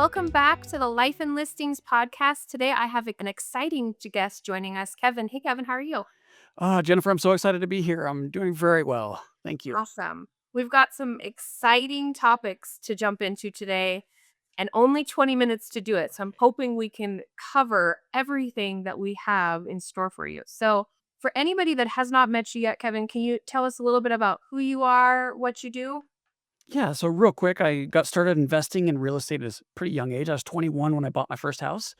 Welcome back to the Life and Listings podcast. Today I have an exciting guest joining us, Kevin. Hey, Kevin, how are you? Jennifer, I'm so excited to be here. I'm doing very well. Thank you. Awesome. We've got some exciting topics to jump into today and only 20 minutes to do it. So I'm hoping we can cover everything that we have in store for you. So, for anybody that has not met you yet, Kevin, can you tell us a little bit about who you are, what you do? Yeah, so real quick, I got started investing in real estate at a pretty young age. I was 21 when I bought my first house,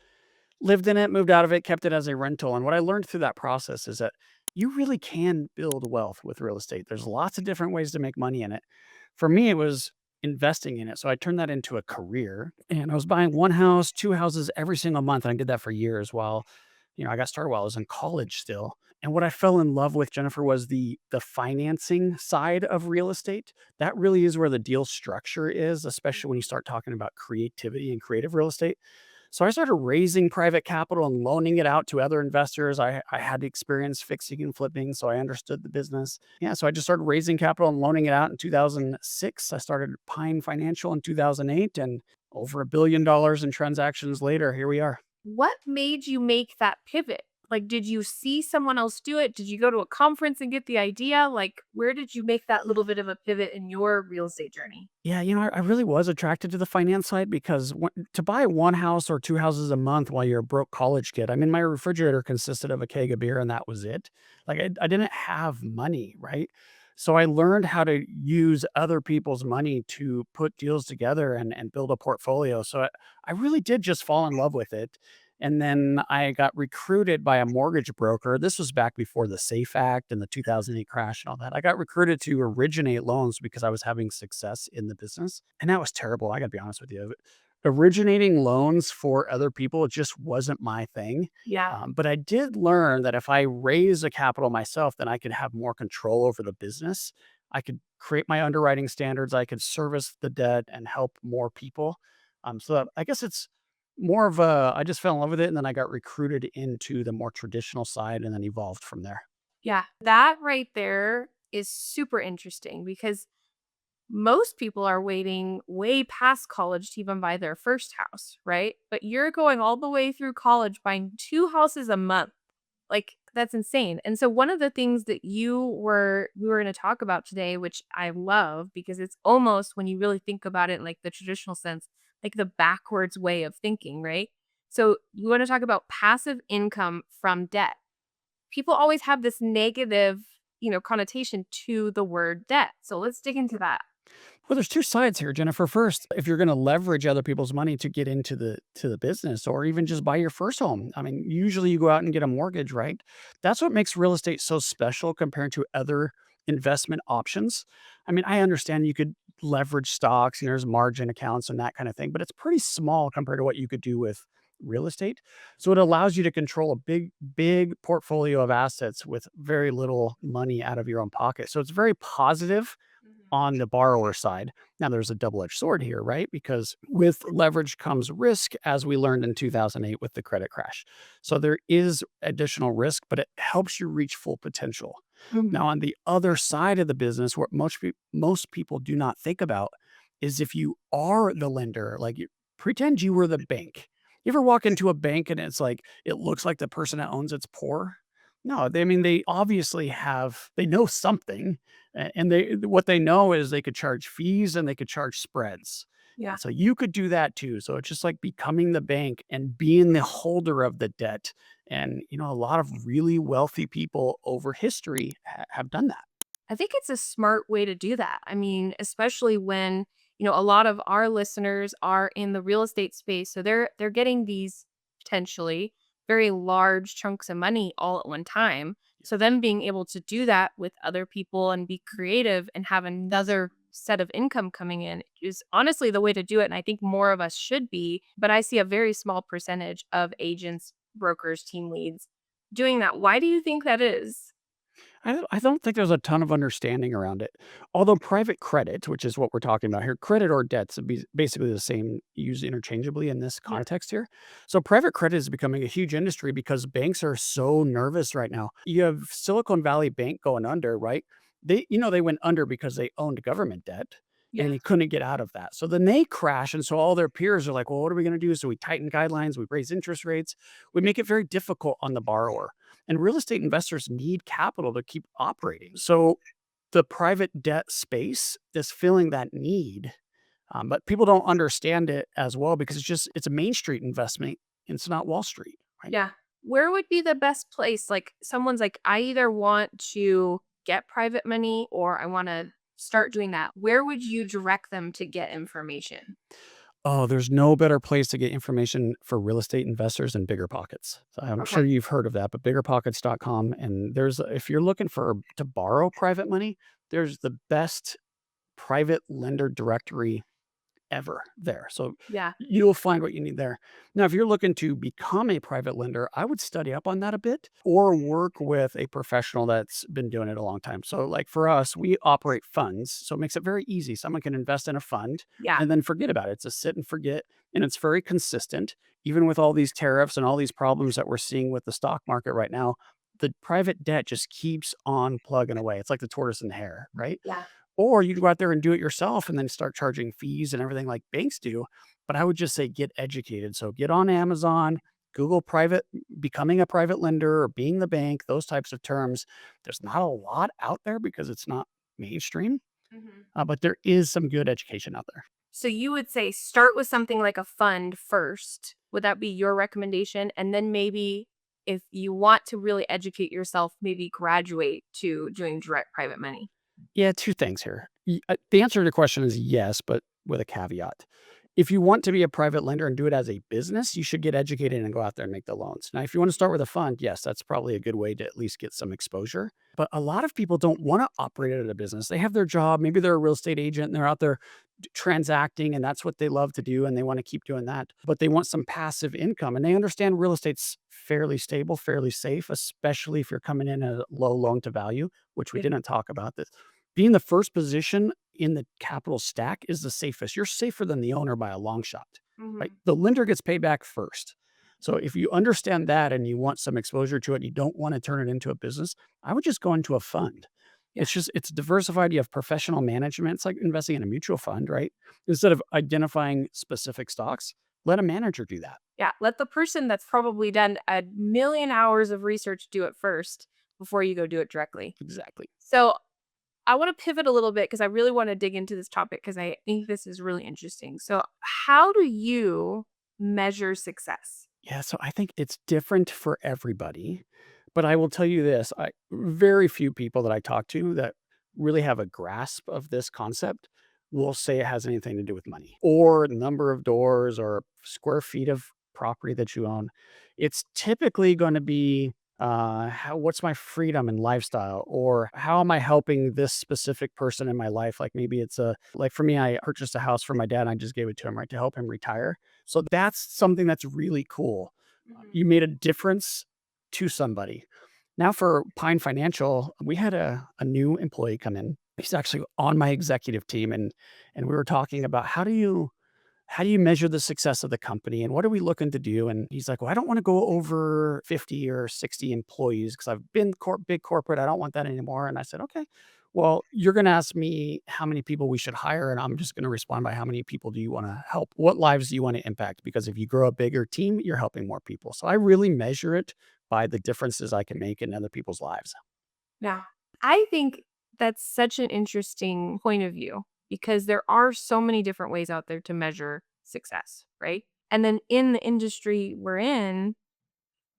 lived in it, moved out of it, kept it as a rental. And what I learned through that process is that you really can build wealth with real estate. There's lots of different ways to make money in it. For me, it was investing in it. So I turned that into a career and I was buying one house, two houses every single month. And I did that for years while, I got started while I was in college still. And what I fell in love with, Jennifer, was the financing side of real estate. That really is where the deal structure is, especially when you start talking about creativity and creative real estate. So I started raising private capital and loaning it out to other investors. I had experience fixing and flipping, so I understood the business. Yeah, so I just started raising capital and loaning it out in 2006. I started Pine Financial in 2008, and over $1 billion in transactions later, here we are. What made you make that pivot? Like, did you see someone else do it? Did you go to a conference and get the idea? Like, where did you make that little bit of a pivot in your real estate journey? Yeah, I really was attracted to the finance side because to buy one house or two houses a month while you're a broke college kid, I mean, my refrigerator consisted of a keg of beer and that was it. Like, I didn't have money, right? So I learned how to use other people's money to put deals together and build a portfolio. So I really did just fall in love with it. And then I got recruited by a mortgage broker. This was back before the SAFE Act and the 2008 crash and all that. I got recruited to originate loans because I was having success in the business. And that was terrible. I got to be honest with you. Originating loans for other people, it just wasn't my thing. Yeah. But I did learn that if I raise the capital myself, then I could have more control over the business. I could create my underwriting standards. I could service the debt and help more people. I guess it's more of a I just fell in love with it, and then I got recruited into the more traditional side and then evolved from there. Yeah. That right there is super interesting because most people are waiting way past college to even buy their first house, right? But you're going all the way through college buying two houses a month. Like, that's insane. And so one of the things that we were going to talk about today, which I love because it's almost when you really think about it in like the traditional sense, like the backwards way of thinking, right? So you want to talk about passive income from debt. People always have this negative, connotation to the word debt. So let's dig into that. Well, there's two sides here, Jennifer. First, if you're going to leverage other people's money to get into the business or even just buy your first home, I mean, usually you go out and get a mortgage, right? That's what makes real estate so special compared to other investment options. I mean, I understand you could leverage stocks and there's margin accounts and that kind of thing, but it's pretty small compared to what you could do with real estate. So it allows you to control a big portfolio of assets with very little money out of your own pocket. So it's very positive on the borrower side. Now, there's a double edged sword here, right? Because with leverage comes risk, as we learned in 2008 with the credit crash. So there is additional risk, but it helps you reach full potential. Mhm. Now, on the other side of the business, what most people do not think about is if you are the lender, like pretend you were the bank. You ever walk into a bank and it's like, it looks like the person that owns it's poor? No, I mean, they obviously they know something and what they know is they could charge fees and they could charge spreads. Yeah. And so you could do that too. So it's just like becoming the bank and being the holder of the debt. And, a lot of really wealthy people over history have done that. I think it's a smart way to do that. I mean, especially when, a lot of our listeners are in the real estate space, so they're getting these potentially very large chunks of money all at one time. So them being able to do that with other people and be creative and have another set of income coming in is honestly the way to do it, and I think more of us should be, but I see a very small percentage of agents, brokers, team leads doing that. Why do you think that is? I don't think there's a ton of understanding around it. Although private credit, which is what we're talking about here, credit or debt's basically the same, used interchangeably in this Yeah. context here. So private credit is becoming a huge industry because banks are so nervous right now. You have Silicon Valley Bank going under, right? They went under because they owned government debt. Yeah. and they couldn't get out of that. So then they crash, and so all their peers are like, "Well, what are we gonna do?" So we tighten guidelines, we raise interest rates, we make it very difficult on the borrower. And real estate investors need capital to keep operating. So the private debt space is filling that need, but people don't understand it as well because it's a Main Street investment, and it's not Wall Street, right? Yeah. Where would be the best place? Like someone's like, I either want to get private money or I want to start doing that. Where would you direct them to get information? Oh, there's no better place to get information for real estate investors than BiggerPockets. So I'm Okay. sure you've heard of that, but biggerpockets.com. And if you're looking to borrow private money, there's the best private lender directory ever there. So Yeah. you'll find what you need there. Now, if you're looking to become a private lender, I would study up on that a bit or work with a professional that's been doing it a long time. So, like for us, we operate funds. So it makes it very easy. Someone can invest in a fund Yeah. and then forget about it. It's a sit and forget. And it's very consistent. Even with all these tariffs and all these problems that we're seeing with the stock market right now, the private debt just keeps on plugging away. It's like the tortoise and the hare, right? Yeah. Or you can go out there and do it yourself and then start charging fees and everything like banks do. But I would just say get educated. So get on Amazon, Google becoming a private lender or being the bank, those types of terms. There's not a lot out there because it's not mainstream, Mhm. but there is some good education out there. So you would say start with something like a fund first. Would that be your recommendation? And then maybe if you want to really educate yourself, maybe graduate to doing direct private money. Yeah, 2 things here. The answer to the question is yes, but with a caveat. If you want to be a private lender and do it as a business, you should get educated and go out there and make the loans. Now, if you want to start with a fund, yes, that's probably a good way to at least get some exposure. But a lot of people don't want to operate it as a business. They have their job, maybe they're a real estate agent and they're out there transacting and that's what they love to do and they want to keep doing that. But they want some passive income and they understand real estate's fairly stable, fairly safe, especially if you're coming in at a low loan to value, which we Yeah. didn't talk about this. Being the first position in the capital stack is the safest. You're safer than the owner by a long shot, right? Mhm. The lender gets paid back first. So if you understand that and you want some exposure to it, and you don't want to turn it into a business, I would just go into a fund. Yeah. It's diversified. You have professional management. It's like investing in a mutual fund, right? Instead of identifying specific stocks, let a manager do that. Yeah. Let the person that's probably done a million hours of research do it first before you go do it directly. Exactly. So I want to pivot a little bit because I really want to dig into this topic because I think this is really interesting. So, how do you measure success? Yeah, so I think it's different for everybody, but I will tell you this, I very few people that I talk to that really have a grasp of this concept will say it has anything to do with money or number of doors or square feet of property that you own. It's typically going to be what's my freedom and lifestyle or how am I helping this specific person in my life? Like maybe it's like for me, I purchased a house for my dad and I just gave it to him, right, to help him retire. So that's something that's really cool. Mhm. You made a difference to somebody. Now for Pine Financial, we had a new employee come in. He's actually on my executive team and we were talking about how do you measure the success of the company and what are we looking to do? And he's like, well, I don't want to go over 50 or 60 employees because I've been big corporate. I don't want that anymore. And I said, okay, well, you're going to ask me how many people we should hire. And I'm just going to respond by how many people do you want to help? What lives do you want to impact? Because if you grow a bigger team, you're helping more people. So I really measure it by the differences I can make in other people's lives. Yeah. I think that's such an interesting point of view because there are so many different ways out there to measure success, right? And then in the industry we're in,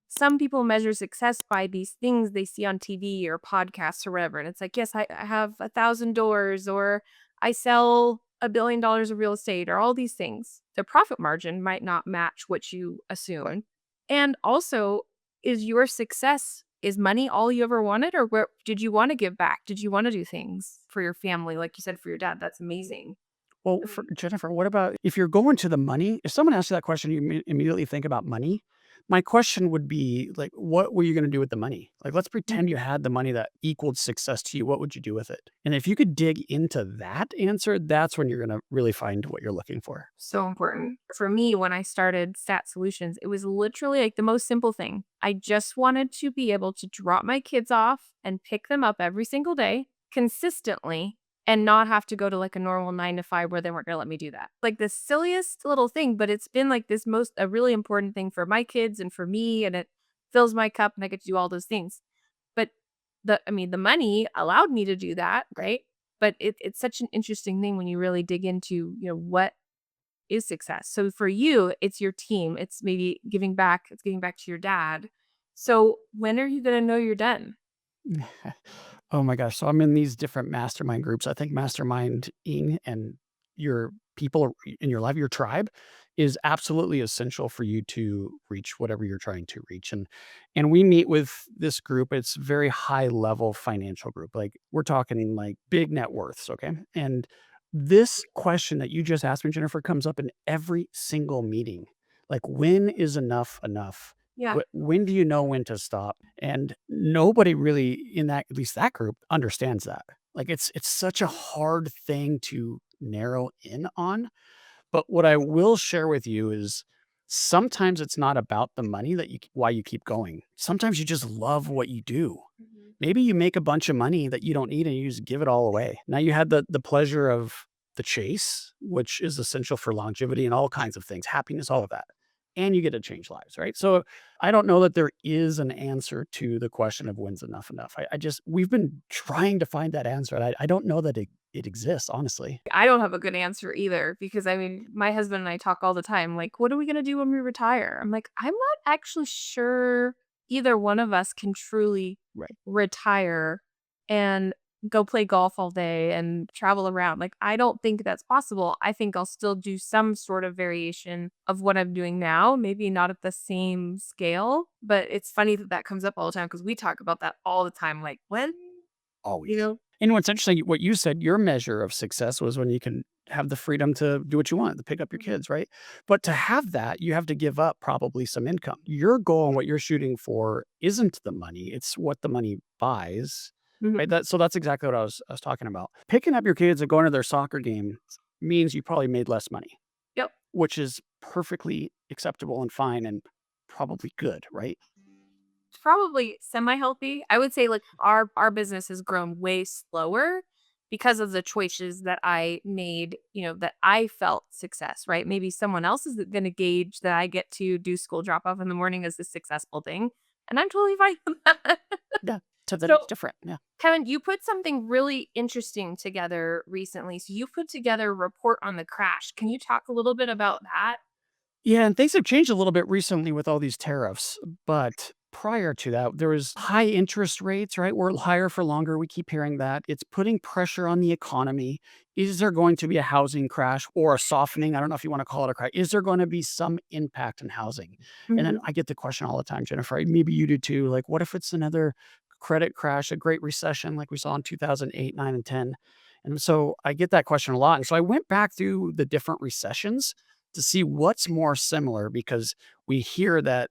some people measure success by these things they see on TV or podcasts or whatever. And it's like, yes, I have 1,000 doors or I sell $1 billion of real estate or all these things. The profit margin might not match what you assume. And also, is your success, is money all you ever wanted? Or where did you want to give back? Did you want to do things for your family? Like you said, for your dad, that's amazing. Well, for Jennifer, what about if you're going to the money? If someone asks you that question, you immediately think about money. My question would be like, what were you going to do with the money? Like, let's pretend you had the money that equaled success to you. What would you do with it? And if you could dig into that answer, that's when you're going to really find what you're looking for. So important. For me, when I started Stat Solutions, it was literally like the most simple thing. I just wanted to be able to drop my kids off and pick them up every single day consistently and not have to go to like a normal 9 to 5 where they weren't going to let me do that. Like the silliest little thing, but it's been like this most a really important thing for my kids and for me, and it fills my cup and I get to do all those things. But the money allowed me to do that, right? But it's such an interesting thing when you really dig into, what is success. So for you, it's your team. It's maybe giving back. It's giving back to your dad. So when are you going to know you're done? Oh my gosh. So I'm in these different mastermind groups. I think masterminding and your people in your life, your tribe is absolutely essential for you to reach whatever you're trying to reach. And we meet with this group. It's very high level financial group. Like we're talking like big net worths, okay? And this question that you just asked me, Jennifer, comes up in every single meeting. Like when is enough enough? Yeah. When do you know when to stop? And nobody really in that at least that group understands that. Like, it's such a hard thing to narrow in on, but what I will share with you is sometimes it's not about the money that you why you keep going. Sometimes you just love what you do. Mhm. Maybe you make a bunch of money that you don't need and you just give it all away. Now you had the pleasure of the chase, which is essential for longevity and all kinds of things, happiness, all of that. And you get to change lives, right? So I don't know that there is an answer to the question of when's enough enough. I just we've been trying to find that answer. And I don't know that it exists, honestly. I don't have a good answer either because my husband and I talk all the time. Like, what are we going to do when we retire? I'm like, I'm not actually sure either one of us can truly Right. retire and go play golf all day and travel around. Like, I don't think that's possible. I think I'll still do some sort of variation of what I'm doing now, maybe not at the same scale. But it's funny that that comes up all the time because we talk about that all the time. Like, when, you Always. know? And what's interesting, what you said, your measure of success was when you can have the freedom to do what you want, to pick up your kids, right? But to have that, you have to give up probably some income. Your goal and what you're shooting for isn't the money, it's what the money buys, right? Mhm. That's exactly what I was talking about. Picking up your kids and going to their soccer game means you probably made less money, Yep. which is perfectly acceptable and fine and probably good, right? It's probably semi-healthy. I would say, like, our business has grown way slower because of the choices that I made, that I felt success, right? Maybe someone else is gonna gauge that I get to do school drop off in the morning as a successful thing, and I'm totally fine with that. Yeah. So then it's So, different. Yeah. Kevin, you put something really interesting together recently. So you put together a report on the crash. Can you talk a little bit about that? Yeah, and things have changed a little bit recently with all these tariffs, but prior to that, there was high interest rates, right? We're higher for longer. We keep hearing that. It's putting pressure on the economy. Is there going to be a housing crash or a softening? I don't know if you want to call it a crash. Is there going to be some impact in housing? And then Mhm. I get the question all the time, Jennifer. Maybe you do too. Like, what if it's another credit crash, a great recession like we saw in 2008, 9, and 10? And so I get that question a lot. And so I went back through the different recessions to see what's more similar because we hear that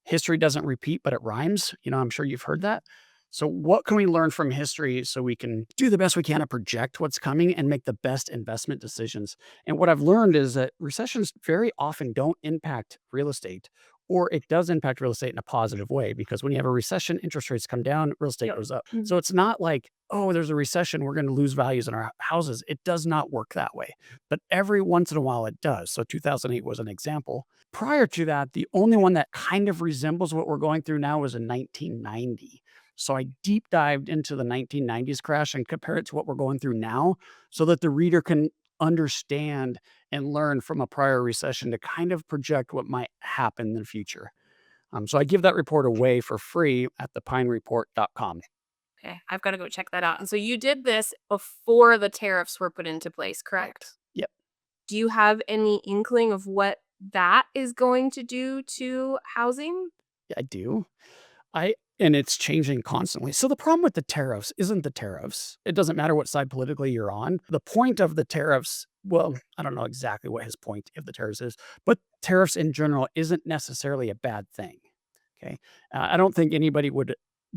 history doesn't repeat, but it rhymes. I'm sure you've heard that. So, what can we learn from history so we can do the best we can to project what's coming and make the best investment decisions? And what I've learned is that recessions very often don't impact real estate, or it does impact real estate in a positive way because when you have a recession, interest rates come down, real estate Yep. goes up. Mhm. So, it's not like, oh, there's a recession, we're going to lose values in our houses. It does not work that way. But every once in a while it does. So, 2008 was an example. Prior to that, the only one that kind of resembles what we're going through now was in 1990. So I deep dived into the 1990s crash and compared it to what we're going through now so that the reader can understand and learn from a prior recession to kind of project what might happen in the future. So I give that report away for free at thepinereport.com. Okay, I've got to go check that out. And so you did this before the tariffs were put into place, correct? Yep, Do you have any inkling of what that is going to do to housing? I do. And it's changing constantly. So the problem with the tariffs isn't the tariffs. It doesn't matter what side politically you're on. The point of the tariffs, well, I don't know exactly what his point of the tariffs is, but tariffs in general isn't necessarily a bad thing. Okay. I don't think anybody would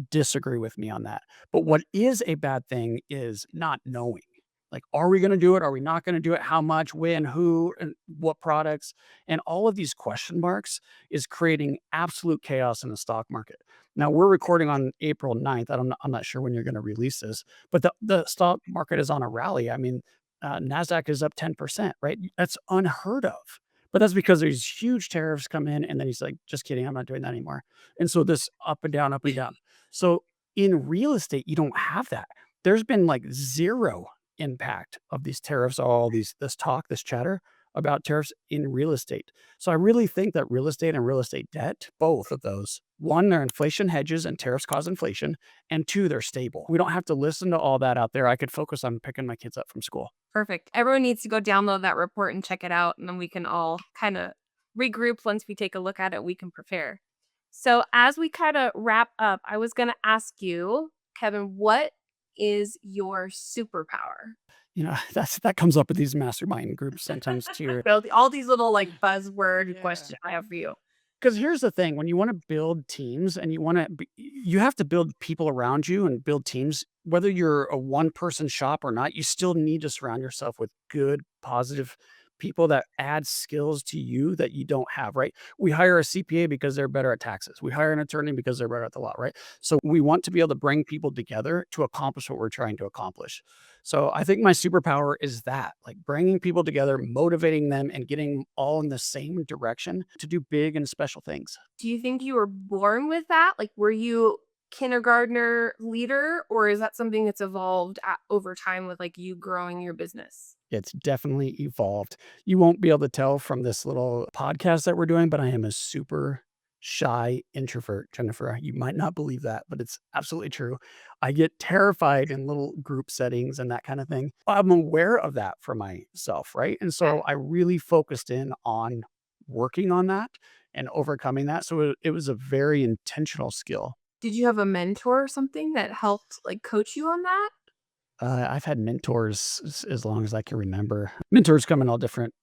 disagree with me on that. But what is a bad thing is not knowing. Like, are we going to do it? Are we not going to do it? How much, when, who, and what products? And all of these question marks is creating absolute chaos in the stock market. Now we're recording on April 9th. I'm not sure when you're going to release this, but the stock market is on a rally. I mean, Nasdaq is up 10%, right? That's unheard of. But that's because there's huge tariffs come in, and then he's like, "Just kidding, I'm not doing that anymore." And so this up and down, up and down. So in real estate, you don't have that. There's been like zero impact of these tariffs, all this talk, this chatter about tariffs in real estate. So I really think that real estate and real estate debt, both of those, one, they're inflation hedges and tariffs cause inflation, and two, they're stable. We don't have to listen to all that out there. I could focus on picking my kids up from school. Perfect. Everyone needs to go download that report and check it out, and then we can all kind of regroup once we take a look at it. We can prepare. So, as we kind of wrap up, I was going to ask you, Kevin, what is your superpower? That comes up with these mastermind groups sometimes too. Build all these little like buzzword Yeah. questions I have for you. Because here's the thing, when you wanna build teams and you have to build people around you and build teams, whether you're a one-person shop or not, you still need to surround yourself with good, positive people that add skills to you that you don't have, right? We hire a CPA because they're better at taxes. We hire an attorney because they're better at the law, right? So we want to be able to bring people together to accomplish what we're trying to accomplish. So I think my superpower is that, like bringing people together, motivating them, and getting all in the same direction to do big and special things. Do you think you were born with that? Like, were you kindergartner leader, or is that something that's evolved over time with like you growing your business? It's definitely evolved. You won't be able to tell from this little podcast that we're doing, but I am a super shy introvert, Jennifer. You might not believe that, but it's absolutely true. I get terrified in little group settings and that kind of thing. I'm aware of that for myself, right? And so I really focused in on working on that and overcoming that. So it was a very intentional skill. Did you have a mentor or something that helped like coach you on that? I've had mentors as long as I can remember. Mentors come in all different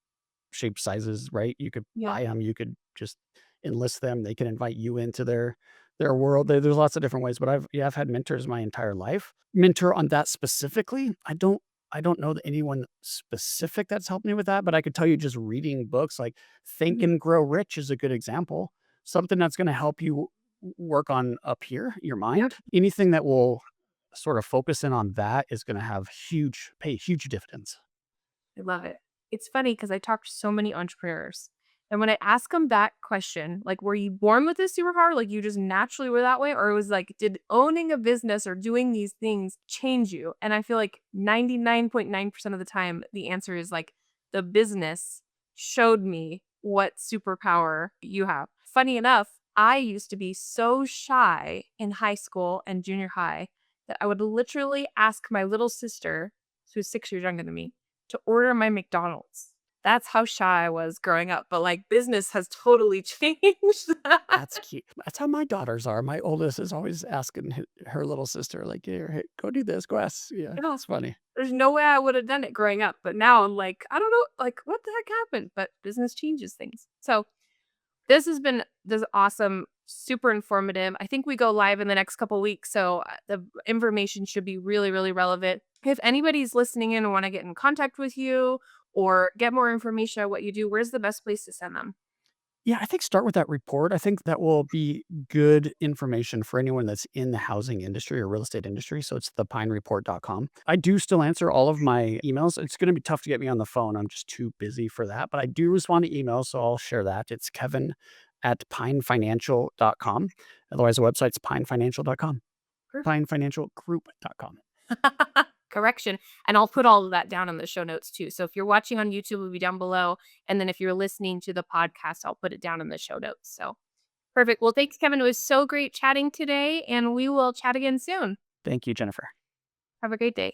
shape sizes, right? You could Yeah. buy them, you could just enlist them, they can invite you into their world. There's lots of different ways, but I've had mentors my entire life. Mentor on that specifically, I don't know that anyone specific that's helped me with that, but I could tell you just reading books like Think Mhm. and Grow Rich is a good example. Something that's gonna help you work on up here, your Yep. mind. Anything that will sort of focus in on that is gonna have pay huge dividends. I love it. It's funny because I talk to so many entrepreneurs. And when I ask them that question, like, were you born with this superpower? Like, you just naturally were that way? Or it was like, did owning a business or doing these things change you? And I feel like 99.9% of the time, the answer is like, the business showed me what superpower you have. Funny enough, I used to be so shy in high school and junior high that I would literally ask my little sister, who's 6 years younger than me, to order my McDonald's. That's how shy I was growing up, but, like, business has totally changed that. That's cute. That's how my daughters are. My oldest is always asking her little sister, like, "Here, hey, go do this, go ask." Yeah, Yeah. it's funny. There's no way I would have done it growing up, but now I'm like, I don't know, like, what the heck happened? But business changes things. So, this awesome, super informative. I think we go live in the next couple weeks, so, the information should be really, really relevant. If anybody's listening in and wanna get in contact with you or get more information on what you do, where's the best place to send them? Yeah, I think start with that report. I think that will be good information for anyone that's in the housing industry or real estate industry. So it's thepinereport.com. I do still answer all of my emails. It's going to be tough to get me on the phone. I'm just too busy for that, but I do respond to emails. So I'll share that. It's Kevin at pinefinancial.com. Otherwise, the website's pinefinancial.com, Perfect. pinefinancialgroup.com. Correction. And I'll put all of that down in the show notes too. So if you're watching on YouTube, it'll be down below. And then if you're listening to the podcast, I'll put it down in the show notes. So perfect. Well, thanks, Kevin. It was so great chatting today, and we will chat again soon. Thank you, Jennifer. Have a great day.